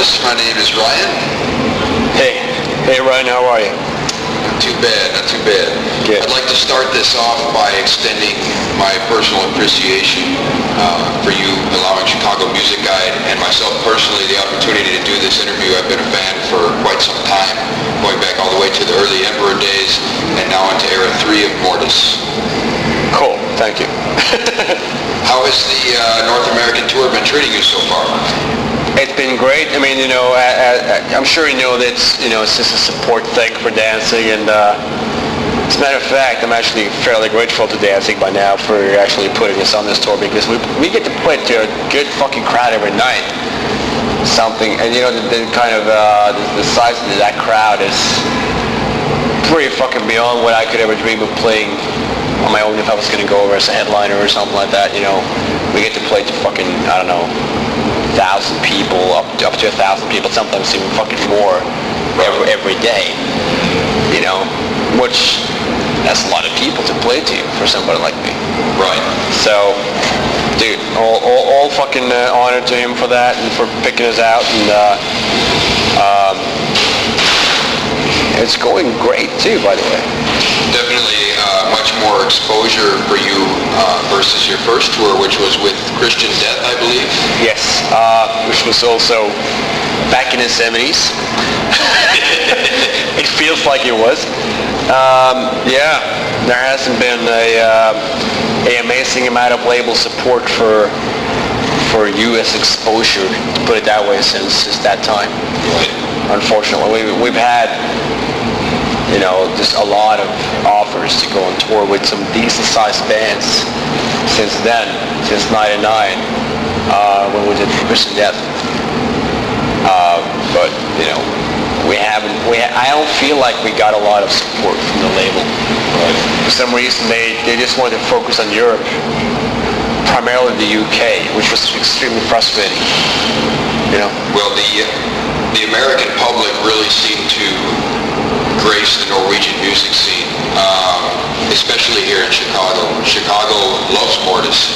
Mortiis. My name is Ryan. Hey Ryan, how are you? Not too bad. Good. I'd like to start this off by extending my personal appreciation for you allowing Chicago Music Guide and myself personally the opportunity to do this interview. I've been a fan for quite some time, going back all the way to the early Emperor days and now into era 3 of Mortiis. Cool, thank you. How has the North American tour been treating you so far? It's been great. I mean, I'm sure you know that it's just a support thing for dancing, and as a matter of fact, I'm actually fairly grateful to Dancing by now for actually putting us on this tour, because we get to play to a good fucking crowd every night. Something, and the kind of the size of that crowd is pretty fucking beyond what I could ever dream of playing on my own if I was going to go over as a headliner or something like that. We get to play to fucking, I don't know, 1,000 people, up to 1,000 people, sometimes even fucking more every day, which that's a lot of people to play to for somebody like me. Right. So, dude, all fucking honor to him for that and for picking us out, and it's going great too, by the way. Definitely much more exposure for you versus your first tour, which was with Christian Death, I believe. Yes, which was also back in the 70s. It feels like it was. Yeah, there hasn't been a amazing amount of label support for U.S. exposure, to put it that way, since that time. Right. Unfortunately, we've had just a lot of offers to go on tour with some decent-sized bands since then, since '99, when we did Christian Death. But I don't feel like we got a lot of support from the label. Right. For some reason, they just wanted to focus on Europe, primarily the UK, which was extremely frustrating. Well, the American public really seemed to grace the Norwegian music scene, especially here in Chicago. Chicago loves Mortiis.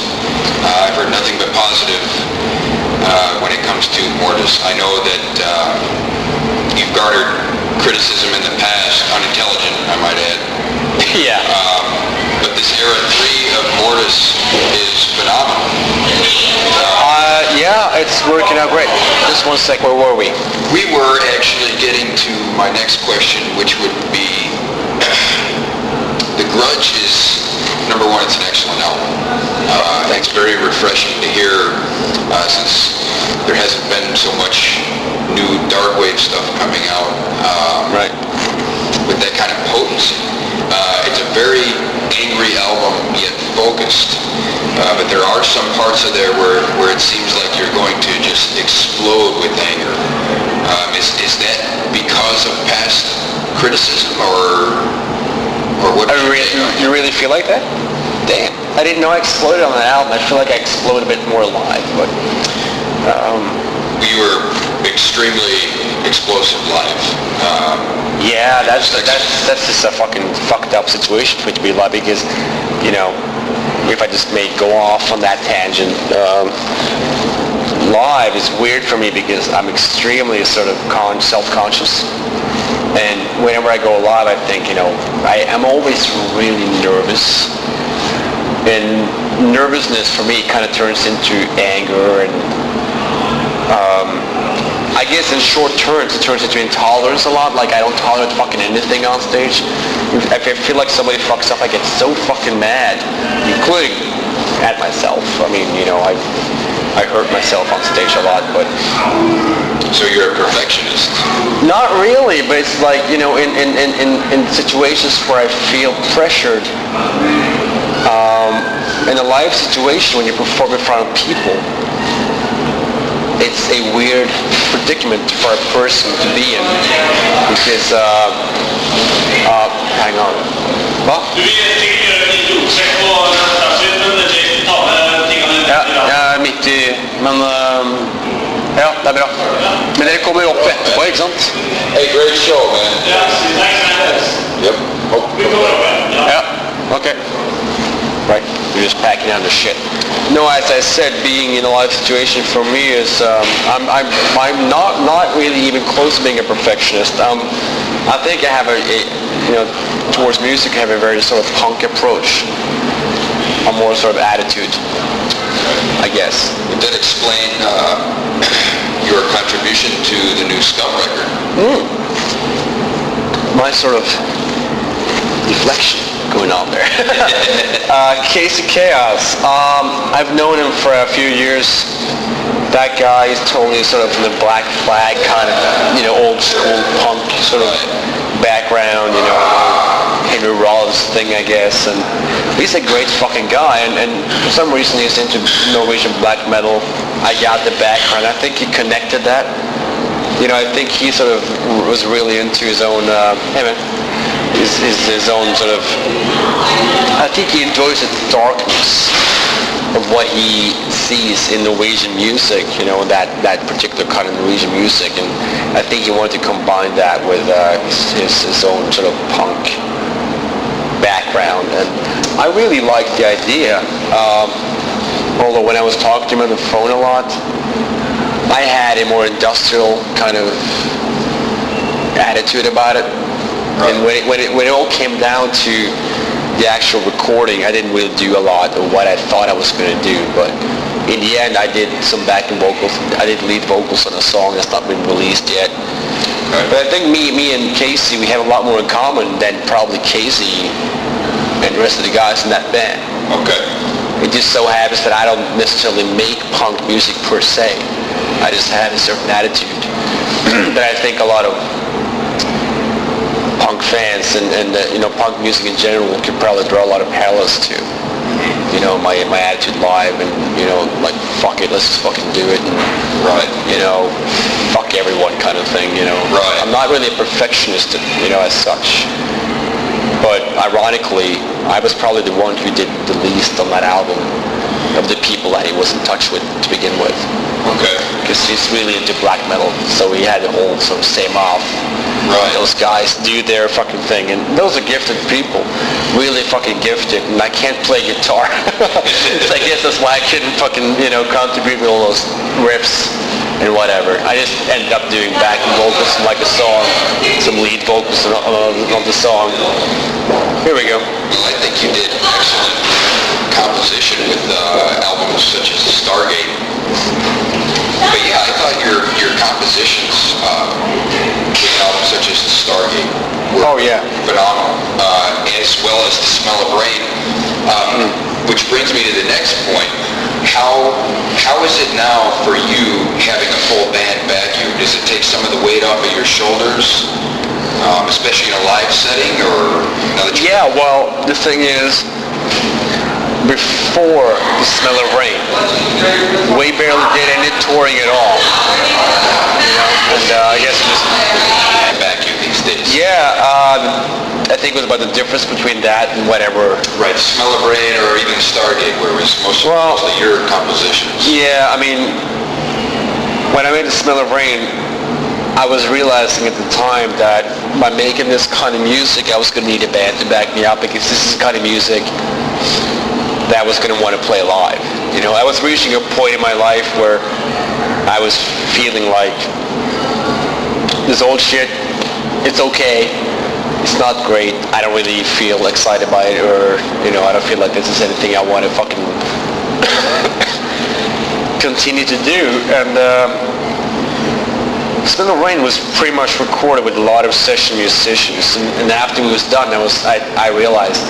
I've heard nothing but positive when it comes to Mortiis. I know that you've garnered criticism in the past, unintelligent, I might add. Yeah. But this era 3 of Mortiis is phenomenal. Yeah, it's working out great. Just one sec, where were we? We were actually getting to my next question, which would be, The Grudge is, number one, it's an excellent album. It's very refreshing to hear, since there hasn't been so much new dark wave stuff coming out. Right. With that kind of potency. It's a very angry album, yet focused. But there are some parts of there where it seems like you're going to just explode with anger. Is that because of past criticism, or what? You really feel like that? Damn. I didn't know I exploded on the album. I feel like I exploded a bit more live, but You were extremely explosive live. Yeah, that's just a fucking fucked up situation for it to be live, because if I just may go off on that tangent, live is weird for me because I'm extremely sort of self-conscious, and whenever I go live, I think I'm always really nervous, and nervousness for me kind of turns into anger, and I guess in short terms it turns into intolerance a lot. Like, I don't tolerate fucking anything on stage. If I feel like somebody fucks up, I get so fucking mad, including at myself. I mean, I hurt myself on stage a lot, but... So you're a perfectionist? Not really, but it's like, in situations where I feel pressured, in a live situation when you perform in front of people, it's a weird predicament for a person to be in, because, hang on. Va? Ja, jeg er midt i, men ja, det er bra. Men dere kommer jo opp etterpå, ikke sant? Hey, great show, man. Yep. Ja, ok. Right. We're just packing down the shit. No, as I said, being in a life situation for me is I'm not really even close to being a perfectionist. I think I have towards music I have a very sort of punk approach, a more sort of attitude, I guess. Would that explain your contribution to the new Scum record? My sort of deflection going on there. Casey Chaos. I've known him for a few years. That guy is totally sort of from the Black Flag kind of, old school punk sort of background, Henry Rollins thing, I guess. And he's a great fucking guy. And for some reason he's into Norwegian black metal. I got the background. I think he connected that. I think he sort of was really into his own, his own sort of, I think he enjoys the darkness of what he sees in Norwegian music, that particular kind of Norwegian music, and I think he wanted to combine that with his own sort of punk background, and I really liked the idea, although when I was talking to him on the phone a lot, I had a more industrial kind of attitude about it. And when it all came down to the actual recording, I didn't really do a lot of what I thought I was going to do. But in the end, I did some backing vocals. I did lead vocals on a song that's not been released yet. But I think me and Casey, we have a lot more in common than probably Casey and the rest of the guys in that band. Okay. It just so happens that I don't necessarily make punk music per se. I just have a certain attitude that I think a lot of punk fans and punk music in general could probably draw a lot of parallels to. My attitude live and, like, fuck it, let's just fucking do it. And, right. Fuck everyone kind of thing, Right. I'm not really a perfectionist, as such. But ironically, I was probably the one who did the least on that album of the people that he was in touch with to begin with. Okay. Because he's really into black metal, so he had the whole sort of same off. Right. Those guys do their fucking thing, and those are gifted people, really fucking gifted, and I can't play guitar. So I guess that's why I couldn't fucking, contribute with all those riffs and whatever. I just ended up doing backing vocals in like a song, some lead vocals on the song. Here we go. Well, I think you did excellent composition with albums such as Stargate. But yeah, I thought your compositions with albums such as Stargate were phenomenal, as well as The Smell of Rain. Which brings me to the next point. How is it now for you having a full band back you? Does it take some of the weight off of your shoulders, especially in a live setting, or now that you... Yeah, well, the thing is, before The Smell of Rain, we barely did any touring at all. And I guess just... back you these days. Yeah, I think it was about the difference between that and whatever. Right, Smell of Rain or even Stargate, where it was mostly your compositions. Yeah, I mean, when I made The Smell of Rain, I was realizing at the time that by making this kind of music, I was going to need a band to back me up, because this is the kind of music that I was going to want to play live. I was reaching a point in my life where I was feeling like this old shit, it's okay. It's not great. I don't really feel excited by it, or, I don't feel like this is anything I want to fucking continue to do. And Smell of Rain was pretty much recorded with a lot of session musicians. And after it was done, I realized,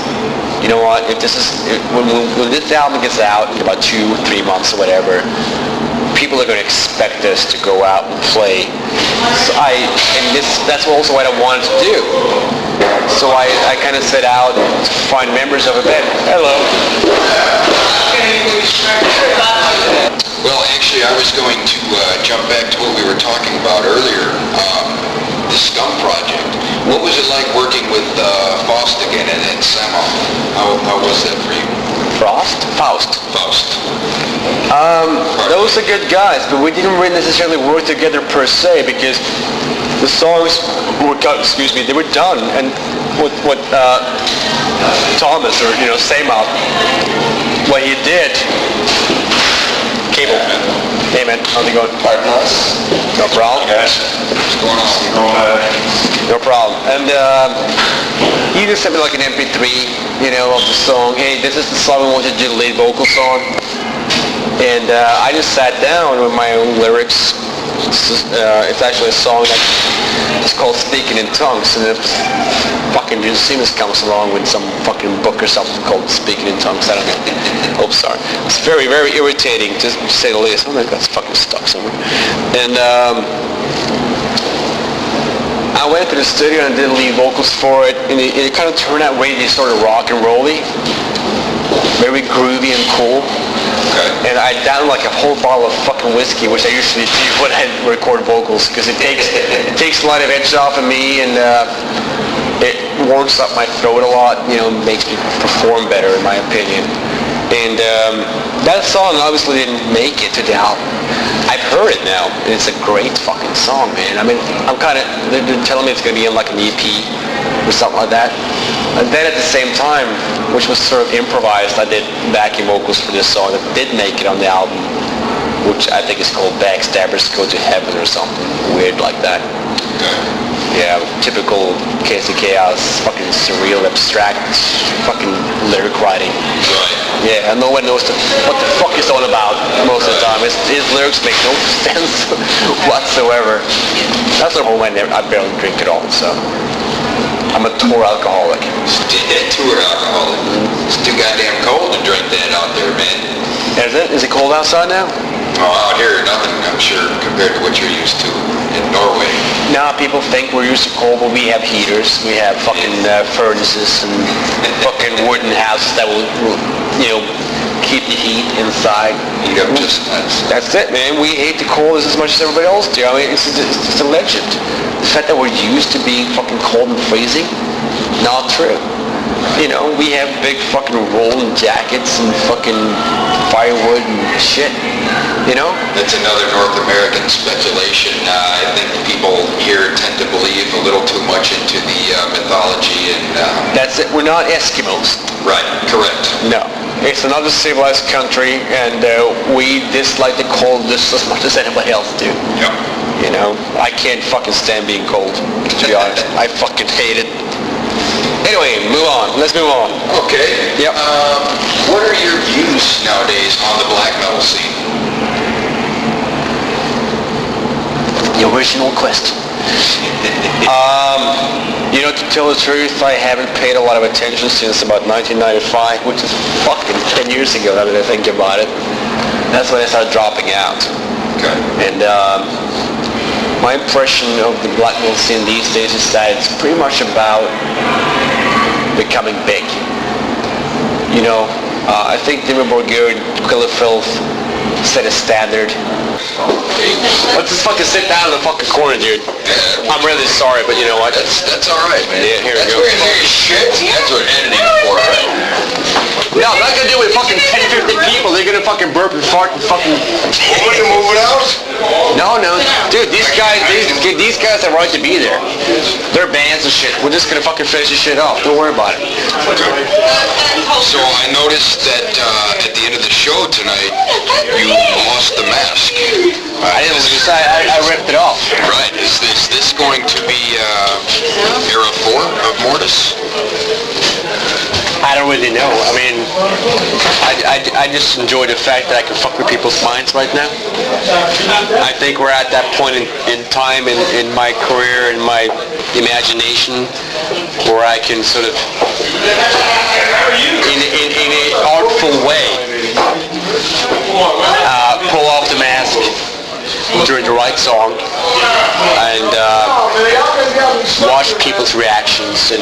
you know what, if this is, when this album gets out in about 2-3 months or whatever, people are going to expect us to go out and play. So that's also what I wanted to do. So I kind of set out to find members of a band. Hello. Well, actually, I was going to jump back to what we were talking about earlier, the Scum project. What was it like working with Faust again and Samo? How was that for you? Faust? Faust. Those are good guys, but we didn't really necessarily work together per se, because the songs were, they were done, and what Thomas or Samop, what he did. Cable. Hey man, how's it going? Pardon us? No problem. Yes. What's going on? No problem. And he just sent me like an MP3, of the song. Hey, this is the song we want you to do the lead vocals on. And I just sat down with my own lyrics. It's actually a song that is called Speaking in Tongues, and if fucking Seamus comes along with some fucking book or something called Speaking in Tongues, I don't know. Oh, sorry. It's very, very irritating, just to say the least. Oh my God, it's fucking stuck somewhere. And I went to the studio and did lead vocals for it, and it kind of turned out really sort of rock and rolly, very groovy and cool. Okay. And I downed like a whole bottle of fucking whiskey, which I usually do when I record vocals, because it takes a lot of edge off of me, and it warms up my throat a lot. Makes me perform better, in my opinion. And that song obviously didn't make it to the album. I've heard it now, and it's a great fucking song, man. I mean, they're telling me it's going to be in like an EP or something like that. And then at the same time, which was sort of improvised, I did backing vocals for this song that did make it on the album, which I think is called Backstabbers Go to Heaven or something weird like that. Yeah, typical Case of Chaos, fucking surreal, abstract, fucking lyric writing. Right. Yeah, and no one knows what the fuck he's on about most of the time. His lyrics make no sense whatsoever. That's the whole way I barely drink at all, so I'm a tour alcoholic. Tour alcoholic. It's too goddamn cold to drink that out there, man. Is it? Is it cold outside now? Oh, out here, nothing, I'm sure, compared to what you're used to in Norway. Now people think we're used to cold, but we have heaters. We have fucking furnaces and fucking wooden houses that will keep the heat inside. Heat up just nuts. That's it, man. We hate the cold as much as everybody else do. I mean, it's just a legend. The fact that we're used to being fucking cold and freezing, not true. We have big fucking rolling jackets and fucking firewood and shit. That's another North American speculation. I think people here tend to believe a little too much into the mythology and... That's it. We're not Eskimos. Right, correct. No. It's another civilized country, and we dislike the cold just as much as anybody else do. Yep. I can't fucking stand being cold, to be honest. I fucking hate it. Anyway, move on. Let's move on. Okay. Yep. What are your views nowadays on the black metal scene? The original question. To tell the truth, I haven't paid a lot of attention since about 1995, which is fucking 10 years ago now that I think about it. That's when I started dropping out. Okay. And my impression of the black metal scene these days is that it's pretty much about becoming big. I think Dimmu Borgir, Killer Filth set a standard. Let's just fucking sit down in the fucking corner, dude. I'm really sorry, but you know what? That's all right, man. Yeah, here we That's go. where you hear your shit. That's what editing is for, right? No, I'm not gonna do it with fucking 10, 50 people. They're gonna fucking burp and fart and fucking... Want to move it out? No. Dude, these guys have right to be there. They're bands and shit. We're just gonna fucking finish this shit off. Don't worry about it. So I noticed that at the end of the show tonight, you lost the mask. I didn't lose it. I ripped it off. Right. Is this going to be era 4 of Mortiis? I don't really know. I mean, I just enjoy the fact that I can fuck with people's minds right now. I think we're at that point in time in my career, in my imagination, where I can sort of, in an artful way, pull off the mask during the right song and watch people's reactions and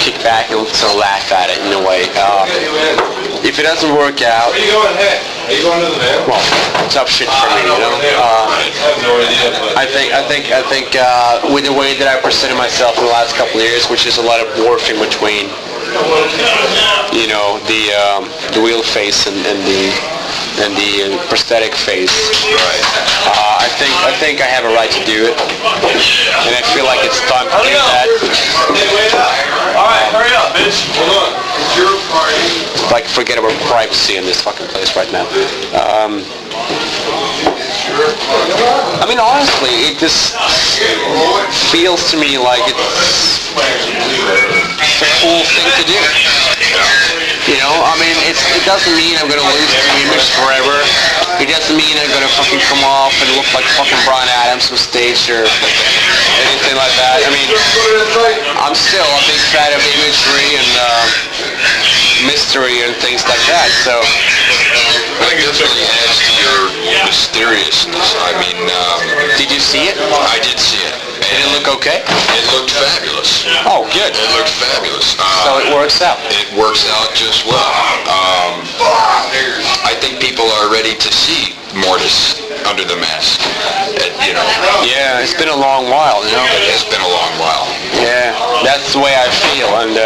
kick back and sort of laugh at it in a way. If it doesn't work out, well, tough shit for me, I think with the way that I presented myself in the last couple of years, which is a lot of morphing between, the real face and the and the prosthetic face. Right. I think I have a right to do it, and I feel like it's time to do that. All right, hurry up, bitch. Hold on. It's your party. Like, forget about privacy in this fucking place right now. I mean, honestly, it just feels to me like it's a cool thing to do. You know, I mean, it doesn't mean I'm gonna lose the image forever. It doesn't mean I'm gonna fucking come off and look like fucking Bryan Adams on stage or anything like that. I mean, I'm still a big fan of imagery and mystery and things like that. So It definitely adds to your mysteriousness. I mean, did you see it? I did see it. Did it look okay? It looked fabulous. Oh, good. It looked fabulous. So it works out. It works out just well. I think people are ready to see Mortiis under the mask. You know. Yeah, it's been a long while, you know. It's been a long while. Yeah, that's the way I feel, and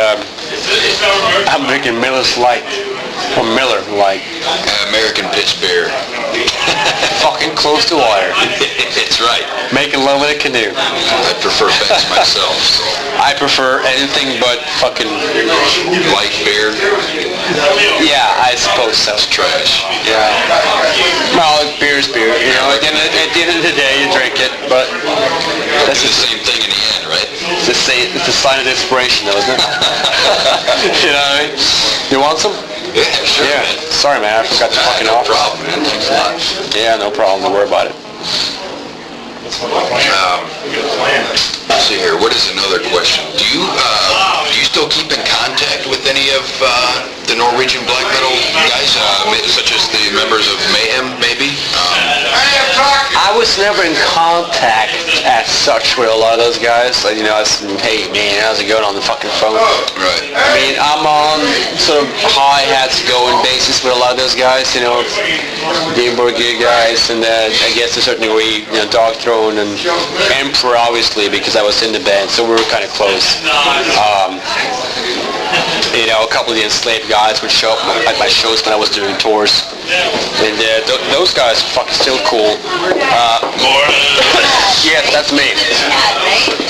I'm drinking Miller's Light, or Miller Light. American pitch beer. Fucking close to water. It's right. Making love in a canoe. I prefer Beck's myself. So. I prefer anything but fucking... Light beer. Yeah, I suppose so. It's trash. Yeah. Well, beer's beer, you know. At the end of the day, you drink it, but that's It's the same thing in the end, right? it's a sign of desperation, though, isn't it? You know what I mean? You want some? Yeah, sure. Yeah. Man. Sorry, man. I forgot to fucking No offer. problem, man. Thanks a lot. Yeah, no problem. Don't worry about it. Let's see here. What is another question? Do you still keep in contact with any of the Norwegian black metal guys, such as the members of Mayhem, maybe? I was never in contact as such with a lot of those guys. Like, you know, I said, hey man, how's it going on the fucking phone? Right. I mean, I'm on sort of hi-hats going basis with a lot of those guys, you know, the Inborg guys, and I guess to a certain degree, you know, Dog Throne and Emperor, obviously, because I was in the band, so we were kind of close. You know, a couple of the Enslaved guys would show up at my shows when I was doing tours, and those guys are fucking still cool. Yes, that's me.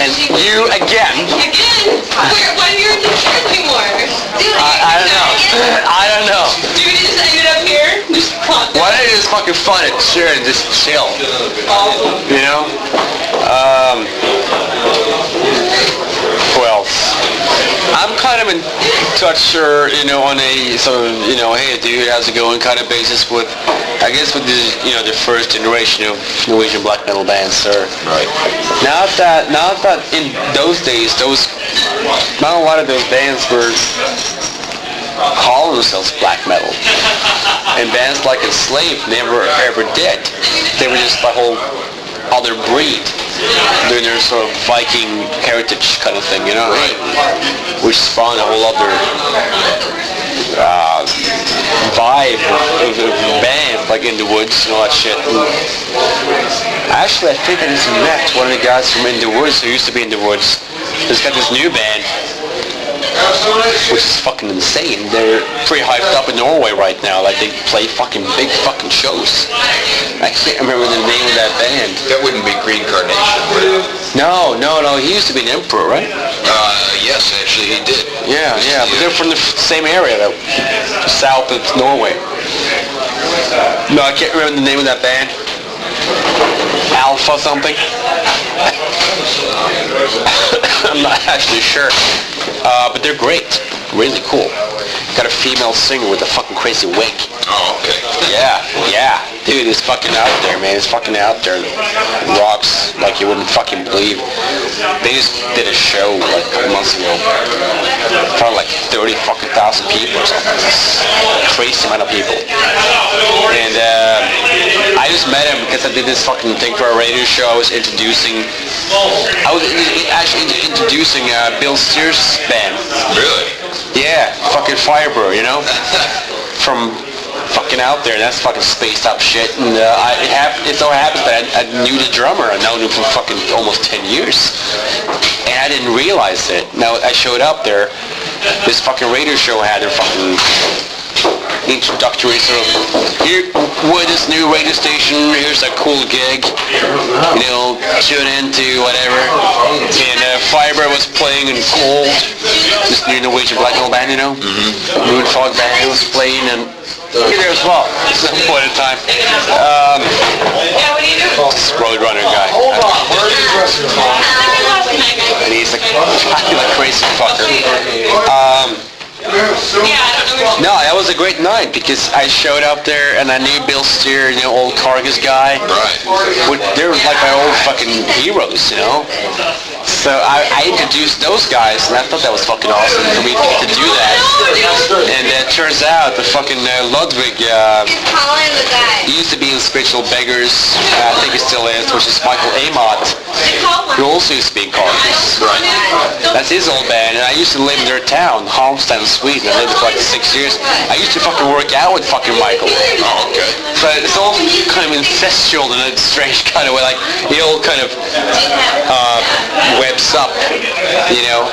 And you again. Why are you in the church anymore? I don't know. I don't know. Dude, you just ended up here? Just plopped Why don't you just fucking find a chair and just chill? Awesome. You know? Who else? I'm kind of in touch, you know, on a sort of, you know, hey dude, how's it going kind of basis with, I guess with the, you know, the first generation of Norwegian black metal bands, sir. Right. Not that in those days, not a lot of those bands were calling themselves black metal. And bands like Enslaved never ever did. They were just a whole other breed, doing their sort of Viking heritage kind of thing, you know? Right. Which spawned a whole other vibe of bands, like In the Woods and all that shit. And actually, I think I just met one of the guys from In the Woods who used to be In the Woods. He's got this new band, which is fucking insane. They're pretty hyped up in Norway right now. Like, they play fucking big fucking shows. I can't remember the name of that band. That wouldn't be Green Carnation, would it? No. He used to be an Emperor, right? Yes, actually he did. Yeah. But they're from the same area, though. South of Norway. No, I can't remember the name of that band. Alpha something? I'm not actually sure. But they're great. Really cool. Got a female singer with a fucking crazy wig. Oh, okay. Yeah. Dude, it's fucking out there, man. It's fucking out there. Rocks like you wouldn't fucking believe. They just did a show like a couple months ago. Probably like 30 fucking thousand people or something. Crazy amount of people. And I just met him because I did this fucking thing for a radio show. I was introducing Bill Steers' band. Really? Yeah, fucking Firebird, you know? From fucking out there, and that's fucking spaced up shit. And it so happens that I knew the drummer. I've known him for fucking almost 10 years. And I didn't realize it. Now, I showed up there. This fucking radio show had their fucking introductory sort of, here with this new radio station, here's a cool gig, you know, tune into whatever. And Fiber was playing in Cold, this new Norwegian black metal band, you know. Moon Fog band was playing, and he there as well at some point in time. This Roadrunner guy. And he's a crazy fucker. No, that was a great night because I showed up there and I knew Bill Steer, you know, old Carcass guy. Right. They were like my old fucking heroes, you know. So I introduced those guys, and I thought that was fucking awesome for me to get to do that. And it turns out the fucking Ludwig, he used to be in Spiritual Beggars, I think he still is, which is Michael Amott, who also used to be in Carcass. Right. That's his old band, and I used to live in their town, Halmstad, Sweden. I lived there for like 6 years. I used to fucking work out with fucking Michael. Oh, okay. But it's all kind of incestual in a strange kind of way, like the old kind of webs up, you know.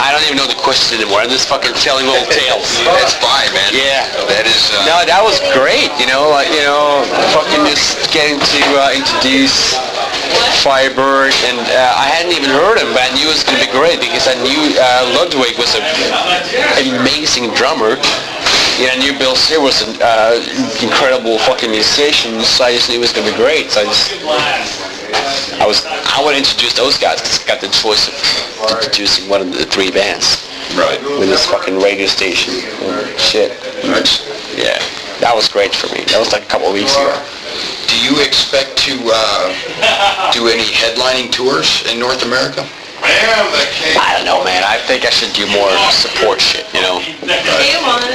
I don't even know the question anymore. I'm just fucking telling old tales. That's fine, man. Yeah. That is... No, that was great, you know, like, you know, fucking just getting to introduce Firebird, and I hadn't even heard him, but I knew it was going to be great because I knew Ludwig was an amazing drummer. Yeah, I knew Bill Steer was an incredible fucking musician, so I just knew it was going to be great. So I would introduce those guys because I got the choice of introducing one of the three bands. Right. With this fucking radio station and shit. Nice. Yeah, that was great for me. That was like a couple of weeks ago. Do you expect to do any headlining tours in North America? I don't know, man. I think I should do more support shit, you know.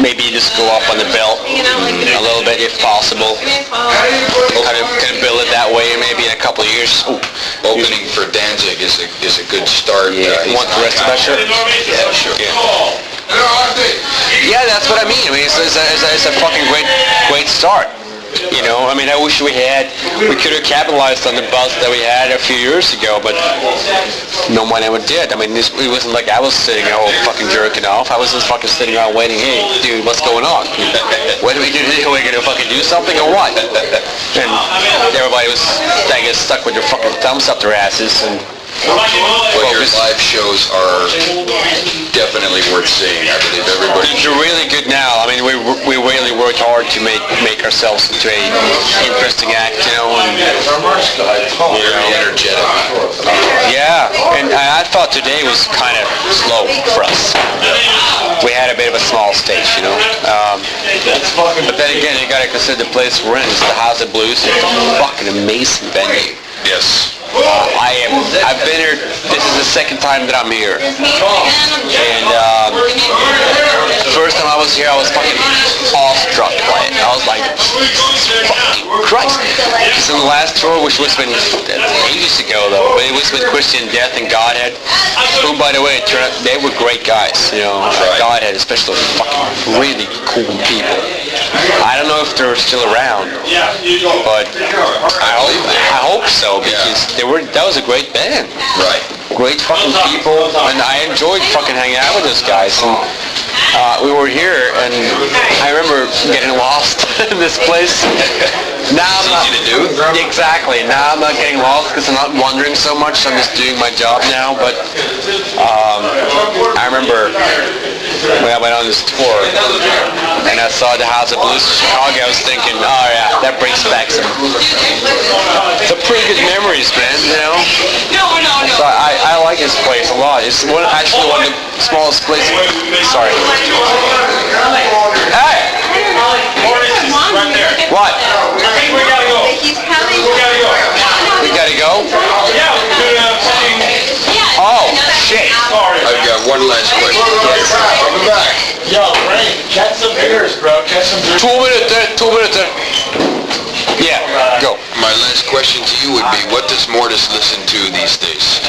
Maybe just go up on the belt a little bit if possible. Kind of build it that way, and maybe in a couple of years. Opening for Danzig is a good start. Yeah, want the rest of that shit? Yeah, sure. Yeah, that's what I mean. I mean, it's a fucking great start. You know, I mean, I wish we could have capitalized on the buzz that we had a few years ago, but no one ever did. I mean, it wasn't like I was sitting at home fucking jerking off. I was just fucking sitting around waiting, hey, dude, what's going on? What do we do today? Are we going to fucking do something or what? And everybody was, I guess, stuck with their fucking thumbs up their asses and Well, your live shows are definitely worth seeing. I believe everybody... They're really good now. I mean, we really worked hard to make ourselves into a interesting act, you know, and Very energetic. yeah, and I thought today was kind of slow for us. We had a bit of a small stage, you know. But then again, you got to consider the place we're in. It's the House of Blues. It's a fucking amazing venue. Yes. I've been here, this is the second time that I'm here. And first time I was here, I was fucking awestruck by it. I was like, fucking Christ. Because in the last tour, which was been ages ago though, but it was with Christian Death and Godhead, who by the way, it turned out, they were great guys, you know. Godhead, especially fucking really cool people. I don't know if they're still around, but I hope so, because that was a great band. Right. Great fucking people, and I enjoyed fucking hanging out with those guys. And we were here, and I remember getting lost in this place. Now I'm not, easy to do. Exactly. Now I'm not getting lost because I'm not wandering so much. I'm just doing my job now. But I remember when I went on this tour and I saw the House of Blues in Chicago, I was thinking, oh yeah, that brings back some pretty good memories, man. You know. So I like this place a lot. It's actually one of the smallest places. Sorry. Hey. Right there. What? I think we gotta go. He's coming. We gotta go. We gotta go? Yeah, we're gonna sing. Oh, shit. Sorry. I've got one last question. Yes. Welcome back. Yo, Ray, catch some beers, bro. Catch some beers. 2 minutes. Yeah, go. My last question to you would be, what does Mortiis listen to these days?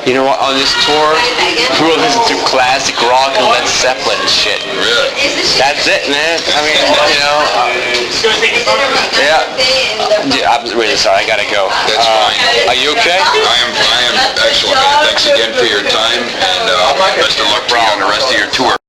You know what, on this tour, we listen to classic rock and Led Zeppelin and shit. Really? That's it, man. I mean, you know, yeah. I'm really sorry, I gotta go. That's fine. Are you okay? I am excellent, man. Thanks again for your time, and best of luck to you on the rest of your tour.